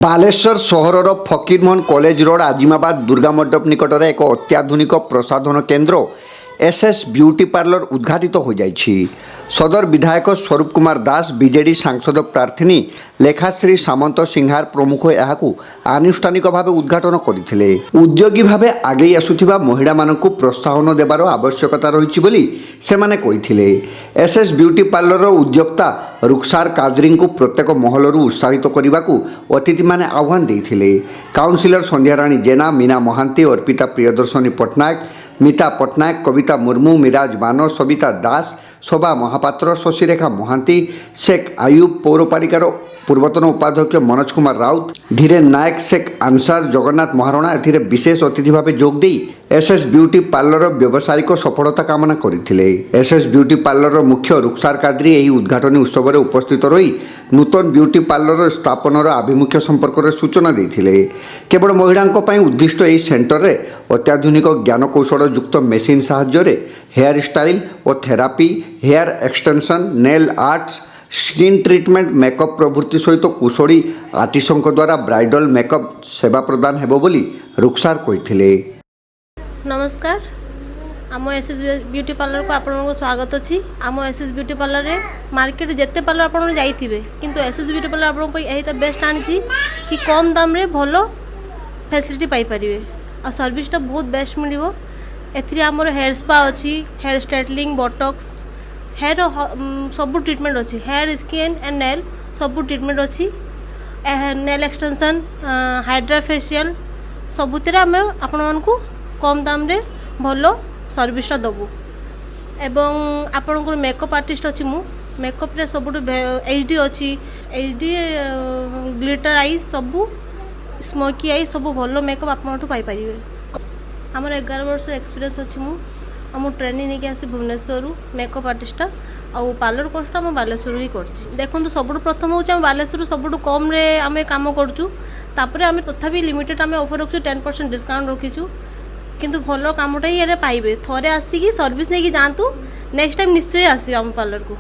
ବାଲେଶ୍ୱର ସହରର Fakirmohan college road আজিମାବାଦ Durga ମଣ୍ଡପ ନିକଟରେ ଏକ ଅତ୍ୟାଧୁନିକ ପ୍ରସାଧନ କେନ୍ଦ୍ର ଏସ୍ଏସ୍ ବ୍ୟୁଟି ପାର୍ଲର ଉଦ୍ଘାଟିତ ହୋଇଯାଇଛି। ସଦର ବିଧାୟକ ସ୍ୱରୂପ କୁମାର ଦାସ, ବିଜେଡି ସାଂସଦ ପ୍ରାର୍ଥିନୀ ଲେଖାଶ୍ରୀ ସାମନ୍ତ ସିଂହାର ପ୍ରମୁଖ ଏହାକୁ ଆନୁଷ୍ଠାନିକ ଭାବେ ଉଦ୍ଘାଟନ କରିଥିଲେ। ଉଦ୍ୟୋଗୀ ଭାବେ ଆଗେଇ ଆସୁଥିବା ମହିଳାମାନଙ୍କୁ ପ୍ରୋତ୍ସାହନ ଦେବାର ଆବଶ୍ୟକତା ରହିଛି ବୋଲି ସେମାନେ କହିଥିଲେ। ଏସ୍ଏସ୍ ବ୍ୟୁଟି ପାର୍ଲରର ଉଦ୍ୟୋକ୍ତା ରୁଖସାର କାଦରୀଙ୍କୁ ପ୍ରତ୍ୟେକ ମହଲରୁ ଉତ୍ସାହିତ କରିବାକୁ ଅତିଥିମାନେ ଆହ୍ୱାନ ଦେଇଥିଲେ। କାଉନସିଲର ସନ୍ଧ୍ୟାରାଣୀ ଜେନା, ମୀନା ମହାନ୍ତି, ଅର୍ପିତା ପ୍ରିୟଦର୍ଶିନୀ ପଟ୍ଟନାୟକ, ମିତା ପଟ୍ଟନାୟକ, କବିତା ମୁର୍ମୁ, ମିରାଜ ବାନ, ସବିତା ଦାସ, ଶୋଭା ମହାପାତ୍ର, ଶଶିରେଖା ମହାନ୍ତି, शेख आयुब, पौरपालिकार पूर्वतन उपाध्यक्ष मनोज कुमार राउत, धीरेन नायक, शेख आंसार, जगन्नाथ महारणा एथिरे विशेष अतिथि भाव जोग दे एसएस ब्यूटी पार्लर व्यावसायिक सफलता कामना करथिले। एसएस ब्यूटी पार्लर मुख्य रुखसार कादरी एही उद्घाटनी उत्सव में उपस्थित रही नूतन ब्यूटी पार्लर स्थापनार आभिमुख्य संपर्क में सूचना देथिले। केवल महिलांको पई उद्दिष्ट एही सेंटर रे अत्याधुनिक ज्ञानकौशल युक्त मेसीन साहाय्य हेयर स्टाइल और therapy, hair extension, nail arts, skin treatment, makeup प्रभृति सहित कुशली आर्टिस्टों द्वारा ब्राइडल मेकअप सेवा प्रदान हेबो बोली रुखसार कहिथिले। नमस्कार, आम एसएस ब्यूटी पार्लर को आपण स्वागत अच्छी। आम एसएस ब्यूटी पार्लर रे मार्केट जिते पार्लर आप जाइए किंतु एसएस ब्यूटी पार्लर आपको यही बेस्ट आनी कि कम दाम रे भलो फैसिलिटी पाई परिवे और सर्विसटा बहुत बेस्ट मिलिवो। एथिरे आमर हेयर स्पा अच्छी, हेयर स्ट्रेटनिंग, बॉटॉक्स, हेयर सब ट्रीटमेंट अच्छी, हेयर स्किन एंड नेल सब ट्रीटमेंट अच्छी, नेल एक्सटेंशन, हाइड्रा फेशियल सबुतिर आम आपण कम दाम रे भलो सर्विसटा दबु। एवं आपणकर मेकअप आर्टिस्ट अच्छी, मु मेकअप रे सब एचडी अच्छी, एचडी ग्लिटर आई सबू स्मोकी आई सब भलो मेकअप आपन पाई परिवे। आमर 11 वर्ष एक्सपीरियंस अच्छी, मु ट्रेनिंग नहीं आसी भुवनेश्वर मेकअप आर्टिस्टा आउ पार्लर कोर्सटा आम बालेश्वर ही कर देखो। सब प्रथम हूँ आम बालेश्वर सब कम रे आम काम करूँ, आम तथापि लिमिटेड आम ऑफर रखु 10% डिस्काउंट रखीचु किंतु भल कामटा ही ये पाइबे। थोड़े आसिकी सर्विस नहीं कि जातु, नेक्स्ट टाइम निश्चय आस पार्लर को।